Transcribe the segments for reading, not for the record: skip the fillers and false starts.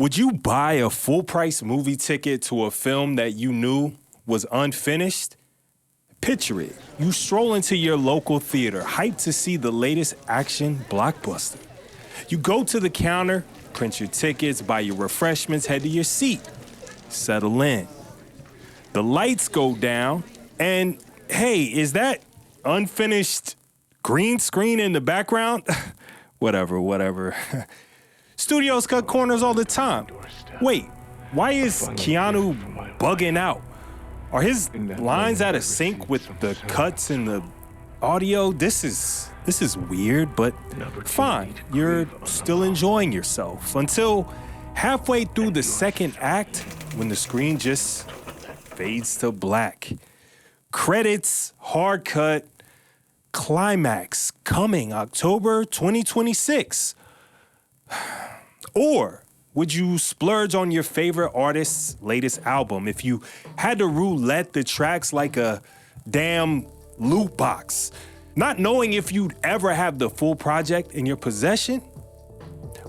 Would you buy a full-price movie ticket to a film that you knew was unfinished? Picture it. You stroll into your local theater, hyped to see the latest action blockbuster. You go to the counter, print your tickets, buy your refreshments, head to your seat. Settle in. The lights go down, and hey, is that unfinished green screen in the background? Whatever. Studios cut corners all the time. Wait, why is Keanu bugging out? Are his lines out of sync with the cuts and the audio? This is weird, but fine. You're still enjoying yourself until halfway through the second act when the screen just fades to black. Credits, hard cut, climax coming October 2026. Or would you splurge on your favorite artist's latest album if you had to roulette the tracks like a damn loot box, not knowing if you'd ever have the full project in your possession?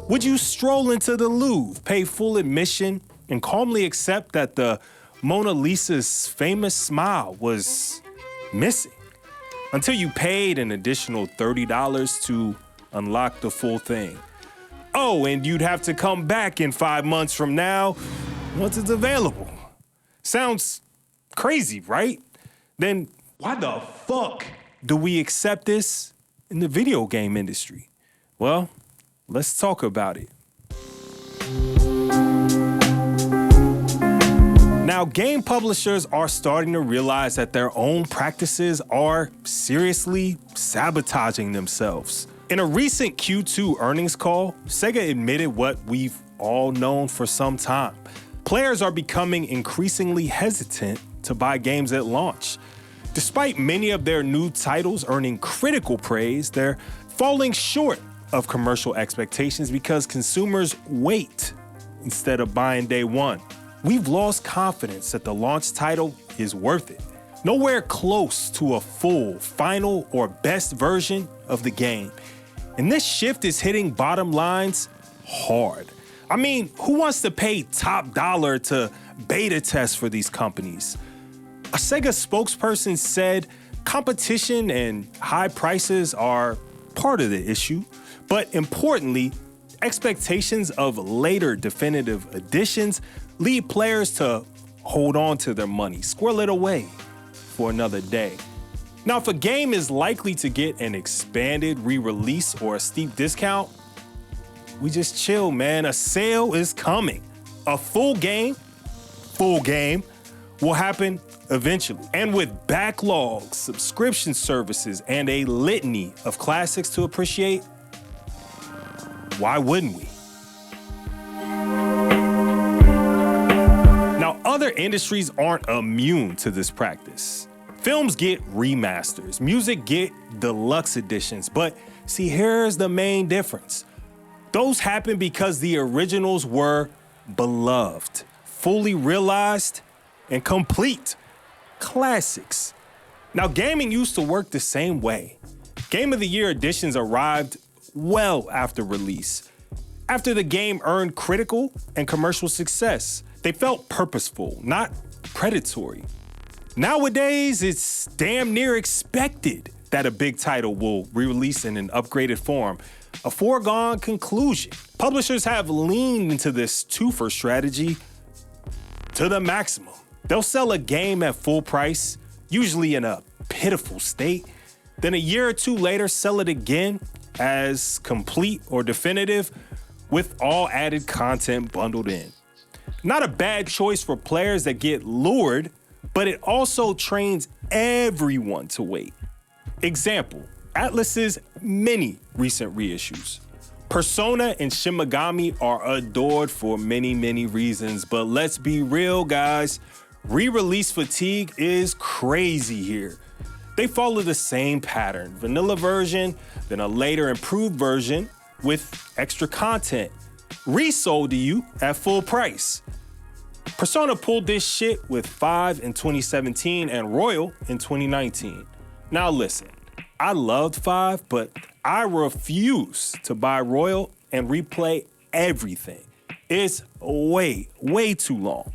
Would you stroll into the Louvre, pay full admission, and calmly accept that the Mona Lisa's famous smile was missing until you paid an additional $30 to unlock the full thing? Oh, and you'd have to come back in 5 months from now once it's available. Sounds crazy, right? Then why the fuck do we accept this in the video game industry? Well, let's talk about it. Now, game publishers are starting to realize that their own practices are seriously sabotaging themselves. In a recent Q2 earnings call, Sega admitted what we've all known for some time. Players are becoming increasingly hesitant to buy games at launch. Despite many of their new titles earning critical praise, they're falling short of commercial expectations because consumers wait instead of buying day one. We've lost confidence that the launch title is worth it. Nowhere close to a full, final, or best version of the game. And this shift is hitting bottom lines hard. I mean, who wants to pay top dollar to beta test for these companies? A Sega spokesperson said competition and high prices are part of the issue, but importantly, expectations of later definitive editions lead players to hold on to their money, squirrel it away for another day. Now, if a game is likely to get an expanded re-release or a steep discount, we just chill, man. A sale is coming. A full game will happen eventually. And with backlogs, subscription services, and a litany of classics to appreciate, why wouldn't we? Now, other industries aren't immune to this practice. Films get remasters, music get deluxe editions, but see, here's the main difference. Those happen because the originals were beloved, fully realized, and complete classics. Now, gaming used to work the same way. Game of the Year editions arrived well after release. After the game earned critical and commercial success, they felt purposeful, not predatory. Nowadays, it's damn near expected that a big title will re-release in an upgraded form, a foregone conclusion. Publishers have leaned into this twofer strategy to the maximum. They'll sell a game at full price, usually in a pitiful state, then a year or two later sell it again as complete or definitive with all added content bundled in. Not a bad choice for players that get lured, but it also trains everyone to wait. Example, Atlus's many recent reissues. Persona and Shin Megami are adored for many, many reasons, but let's be real, guys. Re-release fatigue is crazy here. They follow the same pattern, vanilla version, then a later improved version with extra content, resold to you at full price. Persona pulled this shit with 5 in 2017 and Royal in 2019. Now listen, I loved 5, but I refuse to buy Royal and replay everything. It's way too long.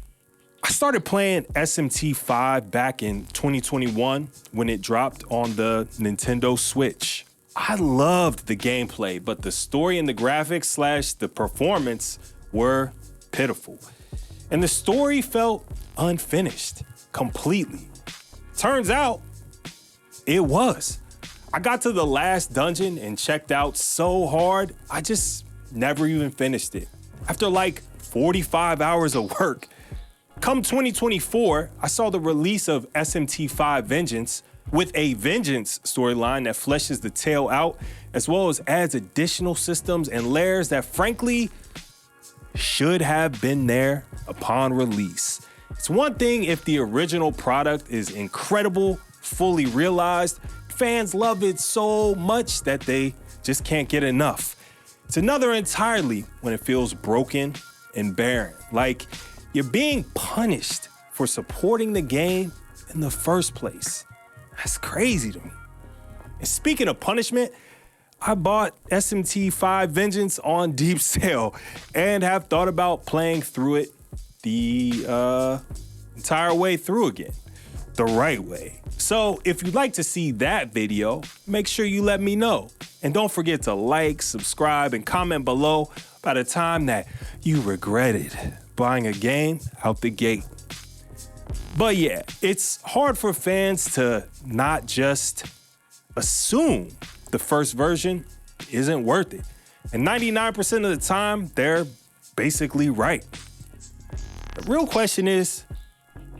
I started playing SMT5 back in 2021 when it dropped on the Nintendo Switch. I loved the gameplay, but the story and the graphics / the performance were pitiful. And the story felt unfinished completely. Turns out, it was. I got to the last dungeon and checked out so hard, I just never even finished it. After like 45 hours of work. Come 2024, I saw the release of SMT5 Vengeance with a Vengeance storyline that fleshes the tale out, as well as adds additional systems and layers that frankly should have been there upon release. It's one thing if the original product is incredible, fully realized, fans love it so much that they just can't get enough. It's another entirely when it feels broken and barren, like you're being punished for supporting the game in the first place. That's crazy to me. And speaking of punishment, I bought SMT5 Vengeance on deep sale and have thought about playing through it the entire way through again, the right way. So if you'd like to see that video, make sure you let me know. And don't forget to like, subscribe, and comment below by the time that you regretted buying a game out the gate. But yeah, it's hard for fans to not just assume the first version isn't worth it. And 99% of the time, they're basically right. The real question is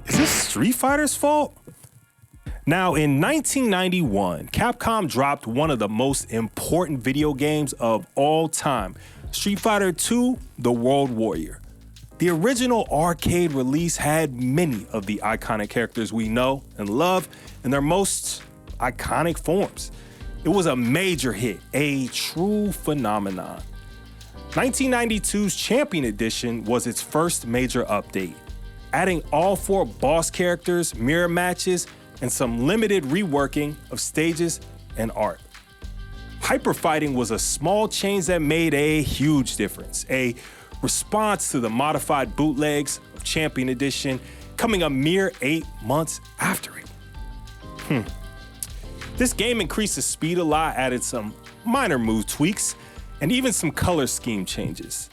this Street Fighter's fault? Now, in 1991, Capcom dropped one of the most important video games of all time, Street Fighter II: The World Warrior. The original arcade release had many of the iconic characters we know and love in their most iconic forms. It was a major hit, a true phenomenon. 1992's Champion Edition was its first major update, adding all 4 boss characters, mirror matches, and some limited reworking of stages and art. Hyperfighting was a small change that made a huge difference, a response to the modified bootlegs of Champion Edition coming a mere 8 months after it. This game increased the speed a lot, added some minor move tweaks, and even some color scheme changes.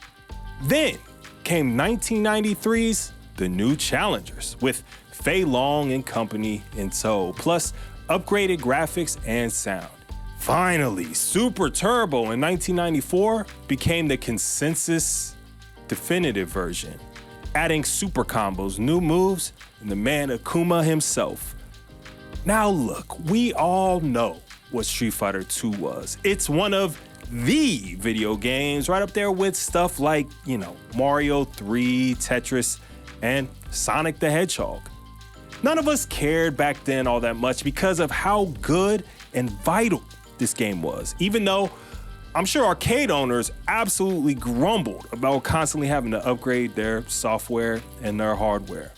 Then came 1993's The New Challengers, with Fei Long and company in tow, plus upgraded graphics and sound. Finally, Super Turbo in 1994 became the consensus definitive version, adding super combos, new moves, and the man Akuma himself. Now look, we all know what Street Fighter II was. It's one of the video games, right up there with stuff like, Mario 3, Tetris, and Sonic the Hedgehog. None of us cared back then all that much because of how good and vital this game was, even though I'm sure arcade owners absolutely grumbled about constantly having to upgrade their software and their hardware.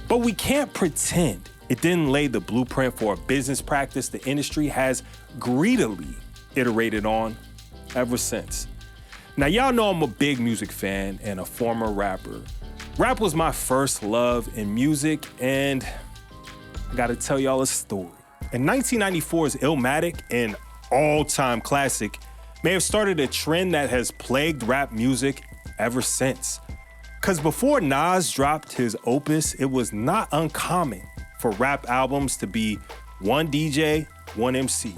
But we can't pretend it didn't lay the blueprint for a business practice the industry has greedily iterated on ever since. Now, y'all know I'm a big music fan and a former rapper. Rap was my first love in music, and I gotta tell y'all a story. In 1994's Illmatic, an all-time classic, may have started a trend that has plagued rap music ever since. Cause before Nas dropped his opus, it was not uncommon for rap albums to be one DJ, one MC.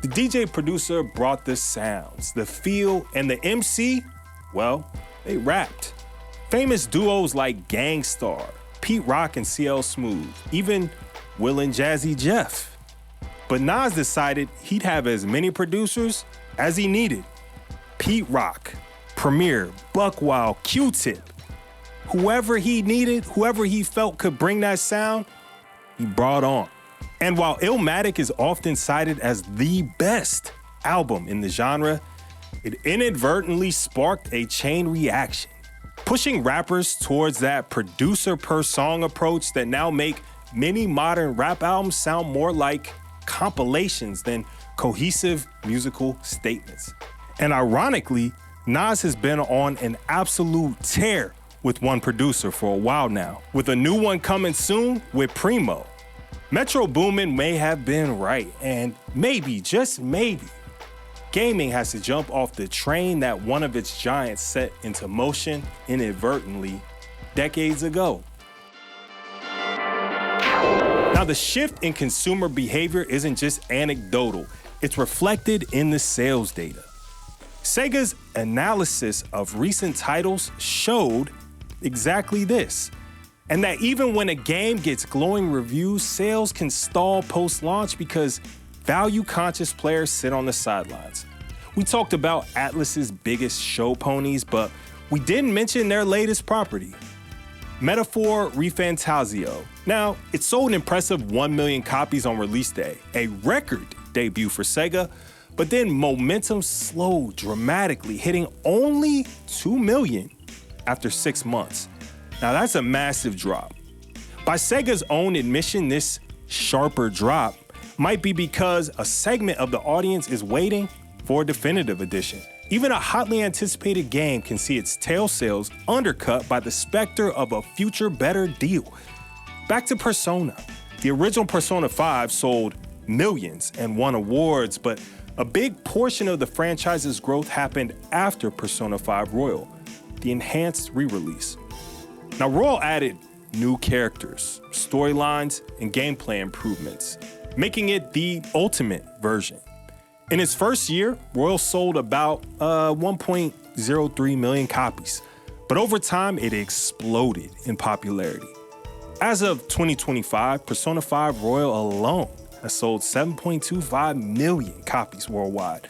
The DJ producer brought the sounds, the feel, and the MC, well, they rapped. Famous duos like Gang Starr, Pete Rock and CL Smooth, even Will and Jazzy Jeff. But Nas decided he'd have as many producers as he needed. Pete Rock, Premier, Buckwild, Q-Tip. Whoever he needed, whoever he felt could bring that sound, he brought on. And while Illmatic is often cited as the best album in the genre, it inadvertently sparked a chain reaction, pushing rappers towards that producer per song approach that now make many modern rap albums sound more like compilations than cohesive musical statements. And ironically, Nas has been on an absolute tear with one producer for a while now, with a new one coming soon with Primo. Metro Boomin may have been right, and maybe, just maybe, gaming has to jump off the train that one of its giants set into motion inadvertently decades ago. Now, the shift in consumer behavior isn't just anecdotal, it's reflected in the sales data. Sega's analysis of recent titles showed exactly this, and that even when a game gets glowing reviews, sales can stall post-launch because value-conscious players sit on the sidelines. We talked about Atlus's biggest show ponies, but we didn't mention their latest property, Metaphor ReFantazio. Now, it sold an impressive 1 million copies on release day, a record debut for Sega, but then momentum slowed dramatically, hitting only 2 million after 6 months. Now that's a massive drop. By Sega's own admission, this sharper drop might be because a segment of the audience is waiting for a definitive edition. Even a hotly anticipated game can see its tail sales undercut by the specter of a future better deal. Back to Persona. The original Persona 5 sold millions and won awards, but a big portion of the franchise's growth happened after Persona 5 Royal, the enhanced re-release. Now, Royal added new characters, storylines, and gameplay improvements, making it the ultimate version. In its first year, Royal sold about 1.03 million copies, but over time, it exploded in popularity. As of 2025, Persona 5 Royal alone has sold 7.25 million copies worldwide.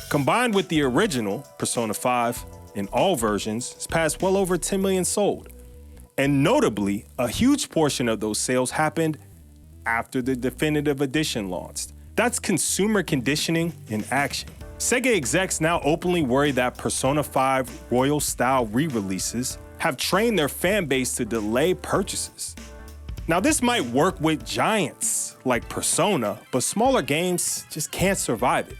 Combined with the original Persona 5 in all versions, it's passed well over 10 million sold. And notably, a huge portion of those sales happened after the definitive edition launched. That's consumer conditioning in action. Sega execs now openly worry that Persona 5 Royal-style re-releases have trained their fan base to delay purchases. Now, this might work with giants like Persona, but smaller games just can't survive it.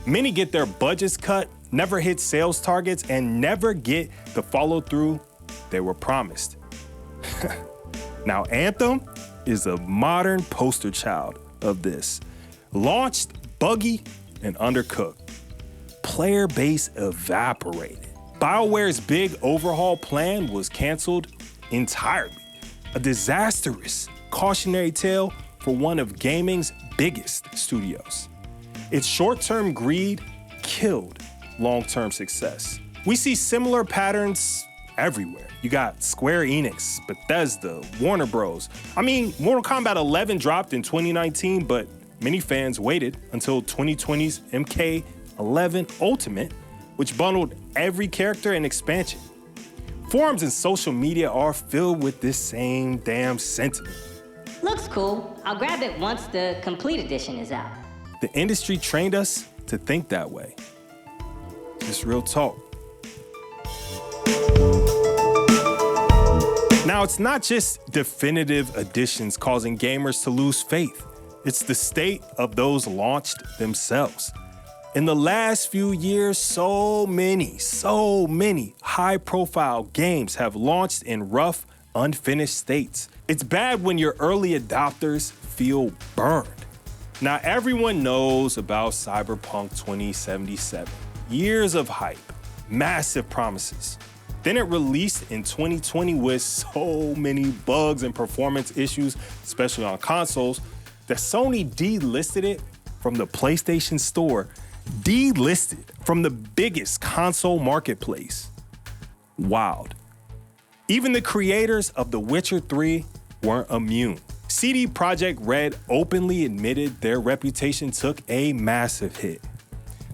Many get their budgets cut, never hit sales targets, and never get the follow-through they were promised. Now, Anthem is a modern poster child of this. Launched buggy and undercooked. Player base evaporated. BioWare's big overhaul plan was canceled entirely. A disastrous cautionary tale for one of gaming's biggest studios. Its short-term greed killed long-term success. We see similar patterns everywhere. You got Square Enix, Bethesda, Warner Bros. I mean, Mortal Kombat 11 dropped in 2019, but many fans waited until 2020's MK11 Ultimate, which bundled every character and expansion. Forums and social media are filled with this same damn sentiment. Looks cool. I'll grab it once the complete edition is out. The industry trained us to think that way. Just real talk. Now, it's not just definitive editions causing gamers to lose faith. It's the state of those launched themselves. In the last few years, so many high-profile games have launched in rough, unfinished states. It's bad when your early adopters feel burned. Now, everyone knows about Cyberpunk 2077. Years of hype, massive promises. Then it released in 2020 with so many bugs and performance issues, especially on consoles, that Sony delisted it from the PlayStation Store, delisted from the biggest console marketplace. Wild. Even the creators of The Witcher 3 weren't immune. CD Projekt Red openly admitted their reputation took a massive hit.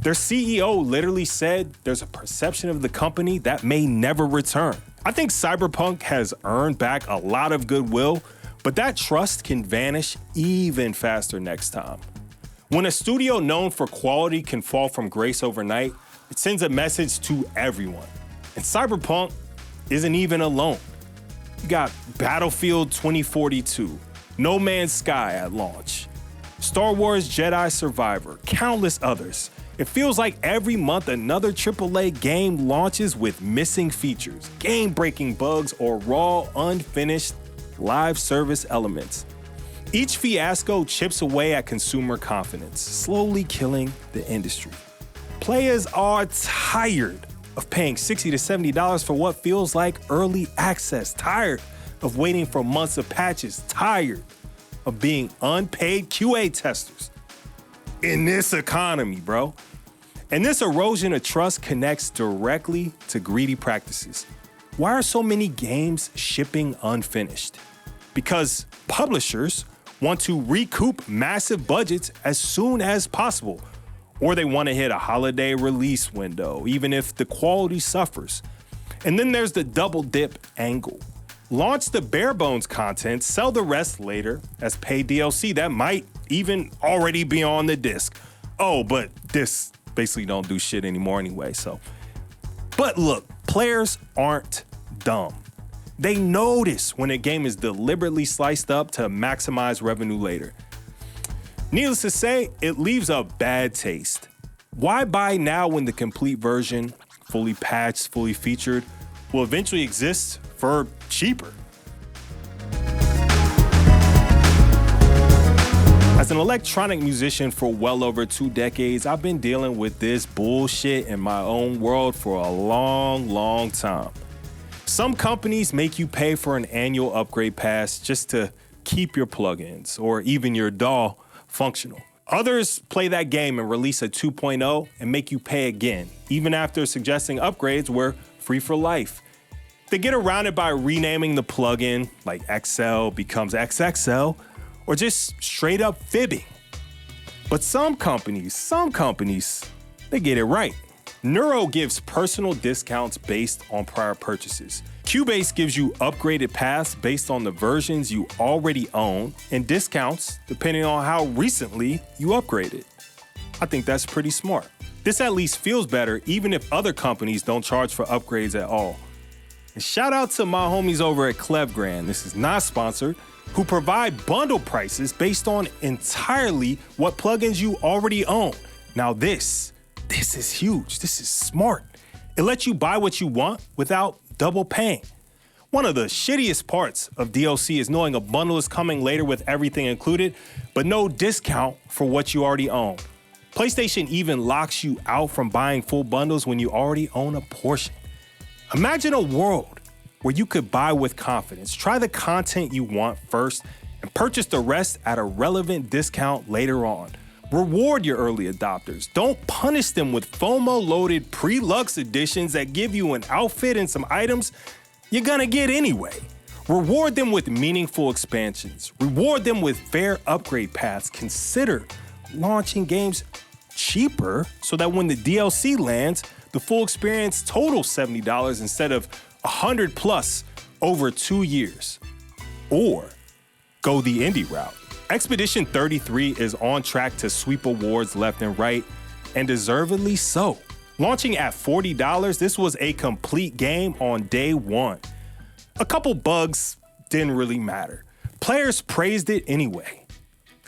Their CEO literally said there's a perception of the company that may never return. I think Cyberpunk has earned back a lot of goodwill, but that trust can vanish even faster next time. When a studio known for quality can fall from grace overnight, it sends a message to everyone. And Cyberpunk isn't even alone. You got Battlefield 2042, No Man's Sky at launch, Star Wars Jedi Survivor, countless others. It feels like every month another AAA game launches with missing features, game-breaking bugs, or raw, unfinished live service elements. Each fiasco chips away at consumer confidence, slowly killing the industry. Players are tired of paying $60 to $70 for what feels like early access, tired of waiting for months of patches, tired of being unpaid QA testers. In this economy, bro. And this erosion of trust connects directly to greedy practices. Why are so many games shipping unfinished? Because publishers want to recoup massive budgets as soon as possible, or they want to hit a holiday release window, even if the quality suffers. And then there's the double dip angle. Launch the bare bones content, sell the rest later as paid DLC that might even already be on the disc. Oh, but discs basically don't do shit anymore anyway, so. But look, players aren't dumb. They notice when a game is deliberately sliced up to maximize revenue later. Needless to say, it leaves a bad taste. Why buy now when the complete version, fully patched, fully featured, will eventually exist for cheaper? As an electronic musician for well over 2 decades, I've been dealing with this bullshit in my own world for a long time. Some companies make you pay for an annual upgrade pass just to keep your plugins or even your DAW functional. Others play that game and release a 2.0 and make you pay again, even after suggesting upgrades were free for life. They get around it by renaming the plugin, like XL becomes XXL, or just straight up fibbing. But some companies, they get it right. Neuro gives personal discounts based on prior purchases. Cubase gives you upgraded paths based on the versions you already own, and discounts depending on how recently you upgraded. I think that's pretty smart. This at least feels better even if other companies don't charge for upgrades at all. And shout out to my homies over at Clevgrand, this is not sponsored, who provide bundle prices based on entirely what plugins you already own. Now this is huge, this is smart. It lets you buy what you want without double paying. One of the shittiest parts of DLC is knowing a bundle is coming later with everything included, but no discount for what you already own. PlayStation even locks you out from buying full bundles when you already own a portion. Imagine a world where you could buy with confidence, try the content you want first, and purchase the rest at a relevant discount later on. Reward your early adopters. Don't punish them with FOMO-loaded pre-lux editions that give you an outfit and some items you're gonna get anyway. Reward them with meaningful expansions. Reward them with fair upgrade paths. Consider launching games cheaper so that when the DLC lands, the full experience totals $70 instead of $100 plus over 2 years. Or go the indie route. Expedition 33 is on track to sweep awards left and right, and deservedly so. Launching at $40, this was a complete game on day one. A couple bugs didn't really matter. Players praised it anyway.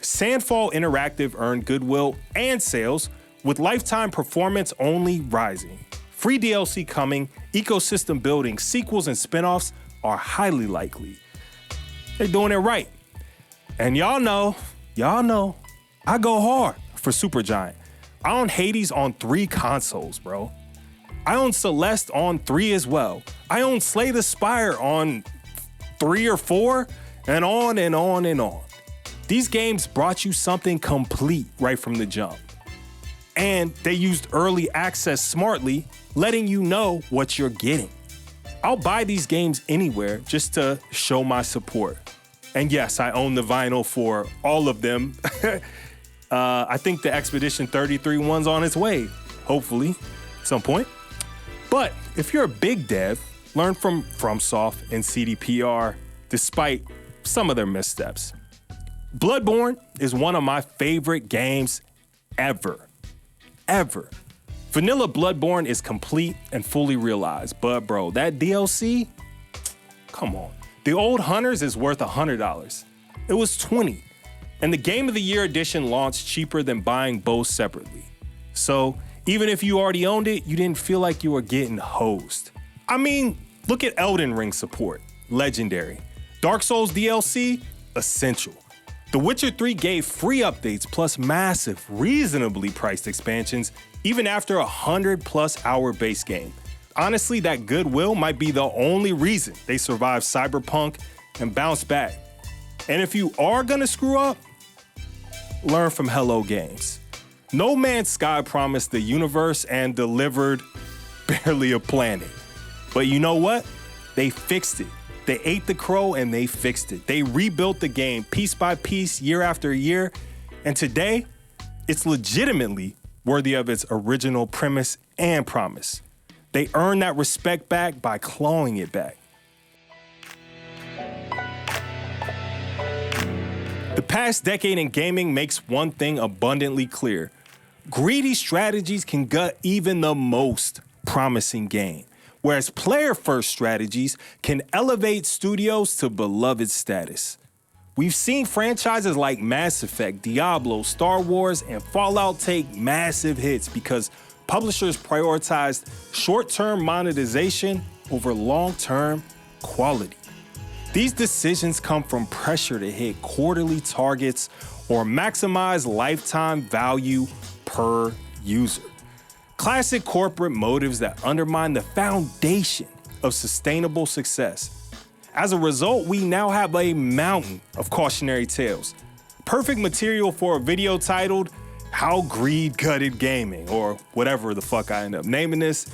Sandfall Interactive earned goodwill and sales, with lifetime performance only rising. Free DLC coming, ecosystem building, sequels and spinoffs are highly likely. They're doing it right. And y'all know, I go hard for Supergiant. I own Hades on 3 consoles, bro. I own Celeste on 3 as well. I own Slay the Spire on 3 or 4, and on and on and on. These games brought you something complete right from the jump. And they used early access smartly, letting you know what you're getting. I'll buy these games anywhere just to show my support. And yes, I own the vinyl for all of them. I think the Expedition 33 one's on its way, hopefully, at some point. But if you're a big dev, learn from FromSoft and CDPR, despite some of their missteps. Bloodborne is one of my favorite games ever. Vanilla Bloodborne is complete and fully realized, but bro, that DLC, come on. The Old Hunters is worth $100. It was $20, and the Game of the Year edition launched cheaper than buying both separately. So even if you already owned it, you didn't feel like you were getting hosed. I mean, look at Elden Ring support, legendary. Dark Souls DLC, essential. The Witcher 3 gave free updates plus massive, reasonably priced expansions, even after a 100+ hour base game. Honestly, that goodwill might be the only reason they survived Cyberpunk and bounced back. And if you are gonna screw up, learn from Hello Games. No Man's Sky promised the universe and delivered barely a planet. But you know what? They fixed it. They ate the crow and they fixed it. They rebuilt the game piece by piece, year after year. And today, it's legitimately worthy of its original premise and promise. They earned that respect back by clawing it back. The past decade in gaming makes one thing abundantly clear. Greedy strategies can gut even the most promising game, whereas player-first strategies can elevate studios to beloved status. We've seen franchises like Mass Effect, Diablo, Star Wars, and Fallout take massive hits because publishers prioritized short-term monetization over long-term quality. These decisions come from pressure to hit quarterly targets or maximize lifetime value per user. Classic corporate motives that undermine the foundation of sustainable success. As a result, we now have a mountain of cautionary tales. Perfect material for a video titled, How Greed Gutted Gaming, or whatever the fuck I end up naming this.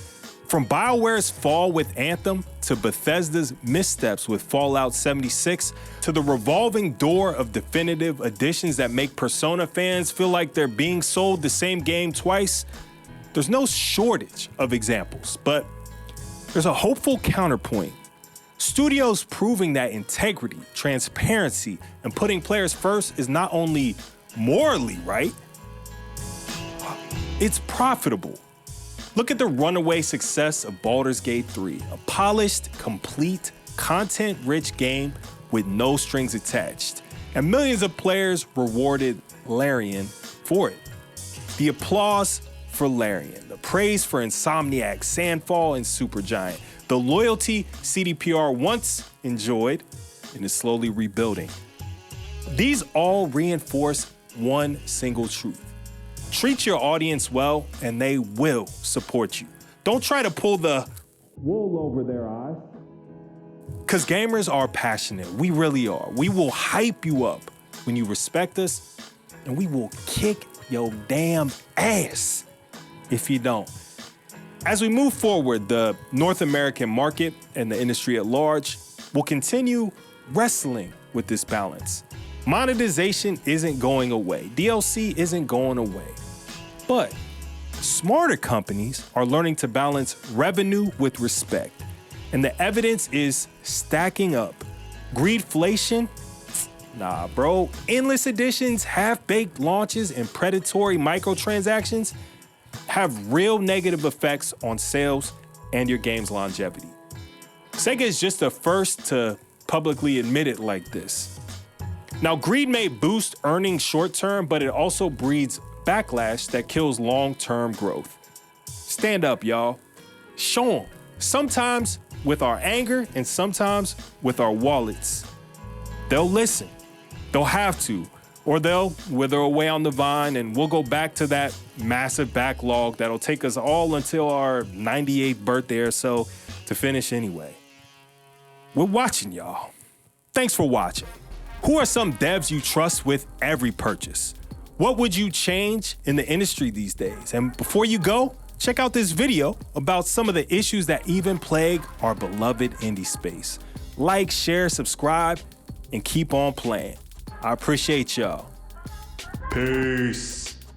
From BioWare's fall with Anthem, to Bethesda's missteps with Fallout 76, to the revolving door of definitive editions that make Persona fans feel like they're being sold the same game twice, there's no shortage of examples, but there's a hopeful counterpoint. Studios proving that integrity, transparency, and putting players first is not only morally right, it's profitable. Look at the runaway success of Baldur's Gate 3, a polished, complete, content-rich game with no strings attached, and millions of players rewarded Larian for it. The applause for Larian, the praise for Insomniac, Sandfall, and Supergiant, the loyalty CDPR once enjoyed and is slowly rebuilding. These all reinforce one single truth. Treat your audience well, and they will support you. Don't try to pull the wool over their eyes. Because gamers are passionate. We really are. We will hype you up when you respect us, and we will kick your damn ass if you don't. As we move forward, the North American market and the industry at large will continue wrestling with this balance. Monetization isn't going away. DLC isn't going away. But smarter companies are learning to balance revenue with respect. And the evidence is stacking up. Greedflation? Nah, bro. Endless editions, half-baked launches, and predatory microtransactions have real negative effects on sales and your game's longevity. Sega is just the first to publicly admit it like this. Now, greed may boost earnings short-term, but it also breeds backlash that kills long-term growth. Stand up, y'all. Show them. Sometimes with our anger and sometimes with our wallets. They'll listen. They'll have to. Or they'll wither away on the vine and we'll go back to that massive backlog that'll take us all until our 98th birthday or so to finish anyway. We're watching, y'all. Thanks for watching. Who are some devs you trust with every purchase? What would you change in the industry these days? And before you go, check out this video about some of the issues that even plague our beloved indie space. Like, share, subscribe, and keep on playing. I appreciate y'all. Peace.